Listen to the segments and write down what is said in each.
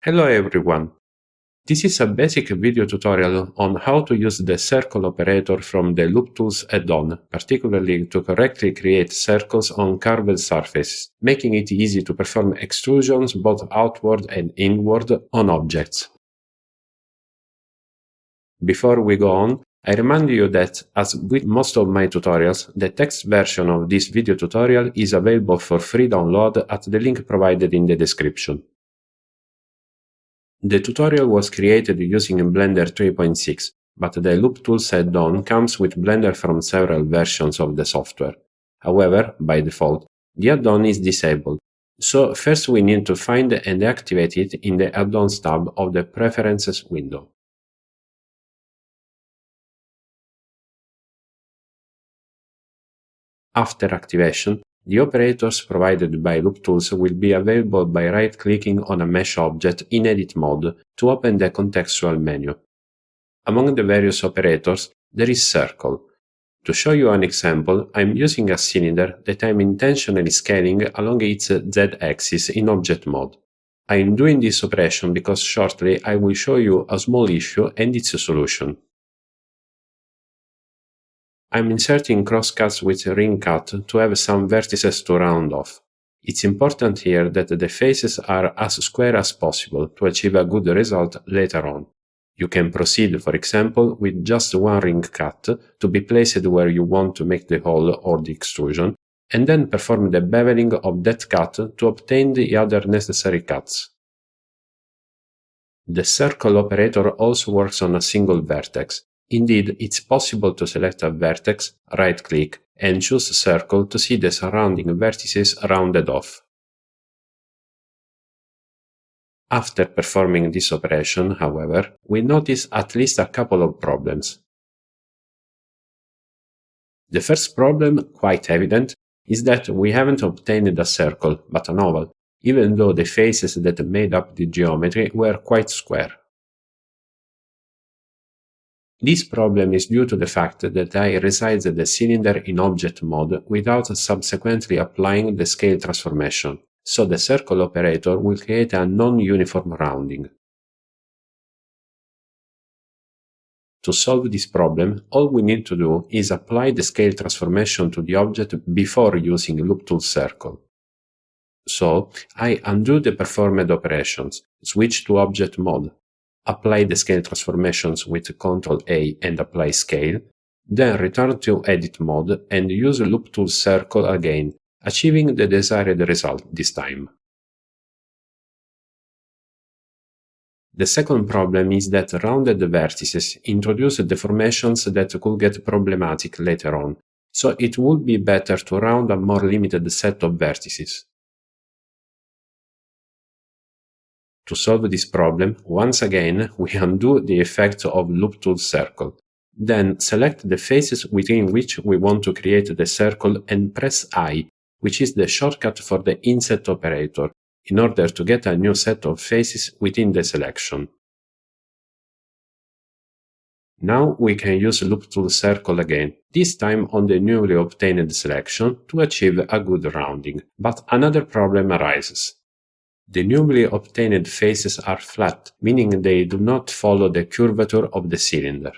Hello everyone! This is a basic video tutorial on how to use the circle operator from the LoopTools add-on, particularly to correctly create circles on curved surfaces, making it easy to perform extrusions both outward and inward on objects. Before we go on, I remind you that, as with most of my tutorials, the text version of this video tutorial is available for free download at the link provided in the description. The tutorial was created using Blender 3.6, but the LoopTools add-on comes with Blender from several versions of the software. However, by default, the add-on is disabled, so first we need to find and activate it in the Add-ons tab of the Preferences window. After activation, the operators provided by LoopTools will be available by right-clicking on a mesh object in Edit mode to open the contextual menu. Among the various operators, there is Circle. To show you an example, I'm using a cylinder that I'm intentionally scaling along its Z-axis in Object mode. I'm doing this operation because shortly I will show you a small issue and its solution. I'm inserting crosscuts with ring cut to have some vertices to round off. It's important here that the faces are as square as possible to achieve a good result later on. You can proceed, for example, with just one ring cut to be placed where you want to make the hole or the extrusion, and then perform the beveling of that cut to obtain the other necessary cuts. The circle operator also works on a single vertex. Indeed, it's possible to select a vertex, right-click, and choose Circle to see the surrounding vertices rounded off. After performing this operation, however, we notice at least a couple of problems. The first problem, quite evident, is that we haven't obtained a circle, but an oval, even though the faces that made up the geometry were quite square. This problem is due to the fact that I resized the cylinder in object mode without subsequently applying the scale transformation, so the circle operator will create a non-uniform rounding. To solve this problem, all we need to do is apply the scale transformation to the object before using LoopTools Circle. So, I undo the performed operations, switch to object mode, apply the scale transformations with Ctrl-A and apply scale, then return to edit mode and use LoopTools Circle again, achieving the desired result this time. The second problem is that rounded vertices introduce deformations that could get problematic later on, so it would be better to round a more limited set of vertices. To solve this problem, once again, we undo the effect of LoopTools Circle. Then select the faces within which we want to create the circle and press I, which is the shortcut for the inset operator, in order to get a new set of faces within the selection. Now we can use LoopTools Circle again, this time on the newly obtained selection, to achieve a good rounding. But another problem arises. The newly obtained faces are flat, meaning they do not follow the curvature of the cylinder.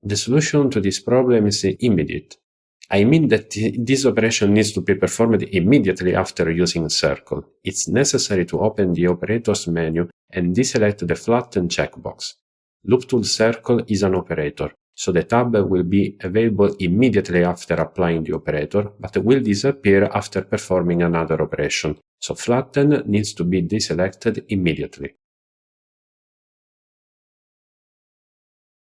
The solution to this problem is immediate. I mean that this operation needs to be performed immediately after using Circle. It's necessary to open the Operators menu and deselect the Flatten checkbox. LoopTools Circle is an operator, so the tab will be available immediately after applying the operator, but will disappear after performing another operation, so Flatten needs to be deselected immediately.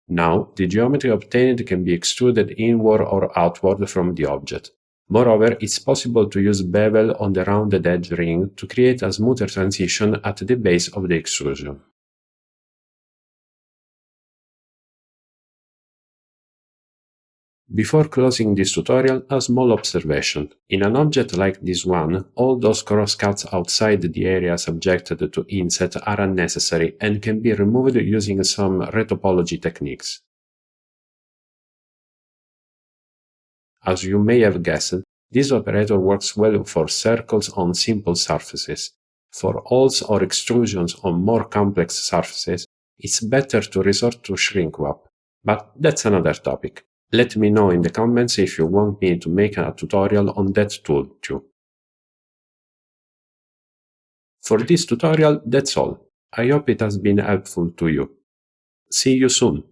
Now, the geometry obtained can be extruded inward or outward from the object. Moreover, it's possible to use bevel on the rounded edge ring to create a smoother transition at the base of the extrusion. Before closing this tutorial, a small observation. In an object like this one, all those crosscuts outside the area subjected to inset are unnecessary and can be removed using some retopology techniques. As you may have guessed, This operator works well for circles on simple surfaces. For holes or extrusions on more complex surfaces, it's better to resort to shrink-wrap, but that's another topic. Let me know in the comments if you want me to make a tutorial on that tool too. For this tutorial, that's all. I hope it has been helpful to you. See you soon!